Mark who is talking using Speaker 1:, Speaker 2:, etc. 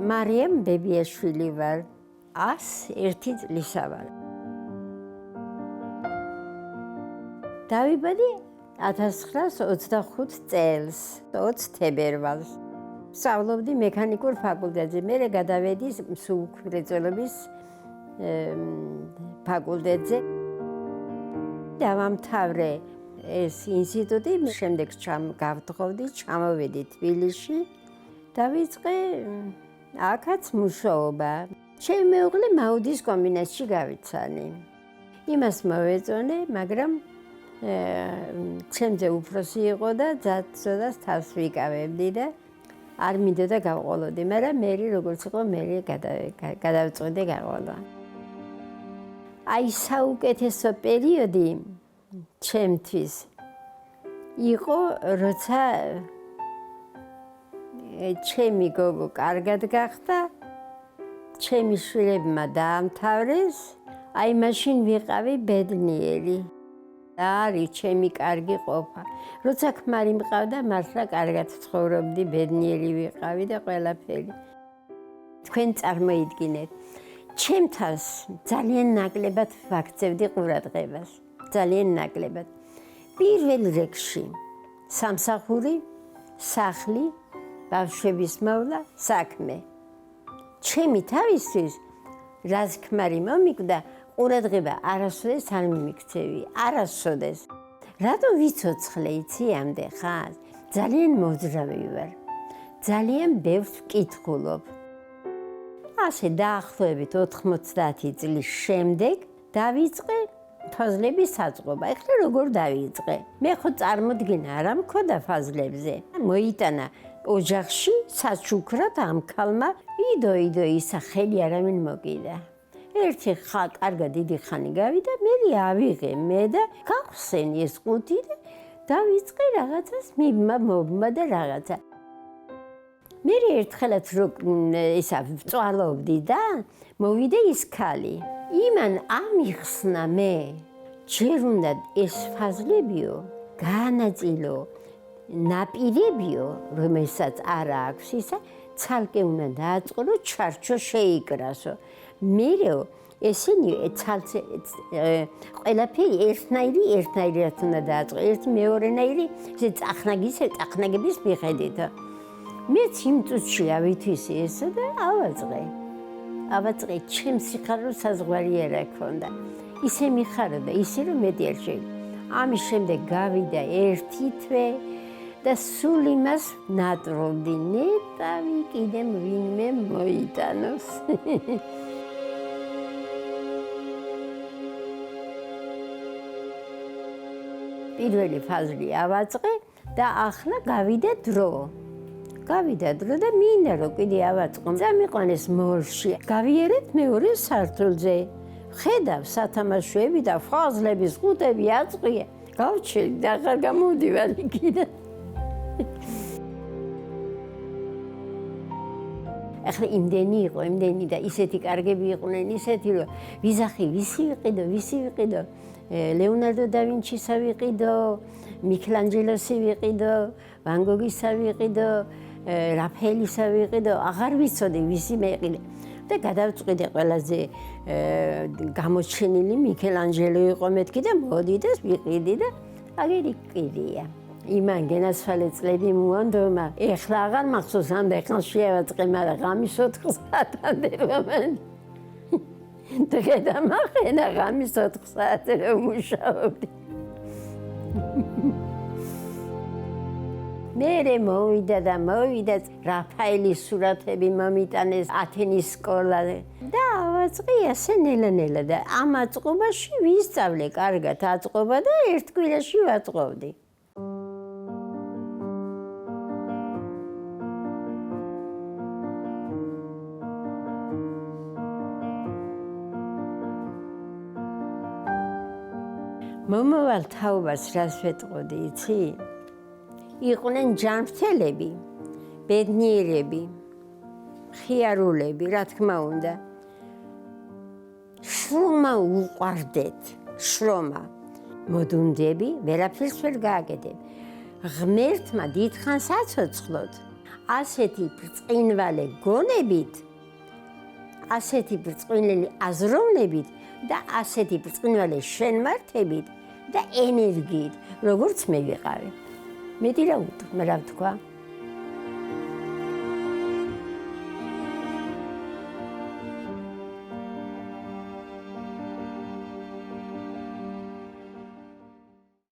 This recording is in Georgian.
Speaker 1: მარიამ ბებიაშვილი ვარ, 101 წლისა ვარ. დავიბადე 1925 წელს, 20 თებერვალს. სწავლობდი მექანიკურ ფაკულტეტზე, მერე გადავედი მსუბუქმრეწველობის ფაკულტეტზე. დავამთავრე ეს ინსტიტუტი, შემდეგ გავთხოვდი, ჩამოვედი თბილისში. დავიწყე აქაც მუშაობა. ჩემი მეუღლე მაუდის კომბინატში გავიცანი. იმას მოვეწონე, მაგრამ ჩემზე უფროსი იყო და ძადსოდას თავს ვიკავებდი და არ მინდოდა გავყოლოდი, მაგრამ მე როგორც იყო, მე გადავწყვიტე გაყოლა. აი საუკეთესო პერიოდი ჩემთვის იყო, როცა ჩემი გოგო კარგად გახდა, ჩემი შვილებმა დაამთავრეს, აი მაშინ ვიყავი ბედნიერი. და არის ჩემი კარგი ყოფა. როცა ქმარი მყავდა, მართლა კარგად ცხოვრობდი, ბედნიერი ვიყავი და ყველაფერი. თქვენ წარმოიდგინეთ, ჩემთავს ძალიან ნაკლებად ვაქცევდი ყურადღებას. ძალიან ნაკლებად. პირველ რიგში სამსახური, სახლი, ბავშვების მოვლა, საქმე. ჩემი თავისთვის, რაც ქმარი მომიკვდა, ყურადღება არასოდეს არ მიმიქცევი, არასოდეს. რატო ვიცოცხლე იცი ხარ? ძალიან მოძრავი ვარ. ძალიან ბევრს ვკითხულობ. ასე დაახლოებით 90 წლის შემდეგ დავიწყე ფაზლების საწყობა. ეხლა როგორ დავიწყე? მე ხო წარმოდგენა არ მქონდა ფაზლებზე. მოიტანა ოჯახში საჩუქრად ამ ქალმა იდო ისა ხელი არავინ მოკიდა. ერთი კარგად დიდი ხანი გავიდა, მე ავიღე მე და გავხსენი ეს ყუთი და დავიწყე რაღაცას მიბმა და რაღაცა. მე ერთხელაც ისა ვწვალობდი და მოვიდა ის ქალი. იმან ამიხსნა მე, ჯერ უნდა ეს ფაზლებიო, განაწილო, ნაპირებიო, რომელსაც არ აქვს ისა, ცალკე უნდა დააწყო, ჩარჩო შეიკრასო. მერეო ესენი ყველაფერი ერთნაირად უნდა დააწყო, ერთი მეორენაირი წახნაგების მიხედვით. მეც იმ წუთში ავითვისი ესა და ავაწყე, ჩემს სიხარულს საზღვარი არ ჰქონდა. ისე მიხარდა, ისე რომ მეტი არ შეიძლება. ამის შემდეგ გავიდა ერთი თვე და სულ იმას ნატრობდი, ნეტავი კიდე ვინმე მოიტანოს. პირველი ფაზლი ავაწყე და ახლა გავიდა დრო. და მინდა რომ კიდე ავაწყო. წამიყვანეს მოლში. გავიერეთ მეორე სართულზე. ხედავ სათამაშოები და ფაზლების ყუთები აწყვია. გავჩერდი და ახლა გამოვდივარი კიდე. ახლა იმდენი იყო და ისეთი კარგები იყვნენ, ისეთი რომ ვიზახი ვისი ვიყიდო. ლეონარდო და ვინჩისა ვიყიდო, მიქელანჯელოსი ვიყიდო, ვან გოგისა ვიყიდო, რაფაელისა ვიყიდო, აღარ ვიცოდი ვისი მეყიდე. და გადავწყვიტე ყველაზე გამოჩენილი მიქელანჯელო იყო მეთქი და მოდი და ვიყიდი და აგერი კიდია. იმან გენასვალე წლები მოანდომა. ეხლა აღარ მახსოვს ამდე ხანში ავაწყე, მაგრამ ღამის 4 საათამდე რომან. და გადამახენა ღამის 4 საათზე რომ მუშაობდი. მერე მოვიდა რაფაელის სურათები მომიტანეს ათენის სკოლა და ავაწყე ასე ნელა და ამ აწყობაში ვისწავლე კარგად აწყობა და ერთ კვირაში ვაწყობდი. მომავალ თაობას რას ვეტყოდი, იცი? იყვნენ ჯანმრთელები, ბედნიერები, ხიარულები, რა თქმა უნდა. შრომა უყვარდეთ, შრომა. მოდუნდები, ვერაფერს ვერ გააკეთებ. ღმერთმა დიდხანს აცოცხლოთ. ასეთი ბრწყინვალე გონებით, ასეთი ბრწყინვალე აზროვნებით და ასეთი ბრწყინვალე შენმართებით და ენერგიით, როგორც მე ვიყავი. მეტი რა ვთქვა?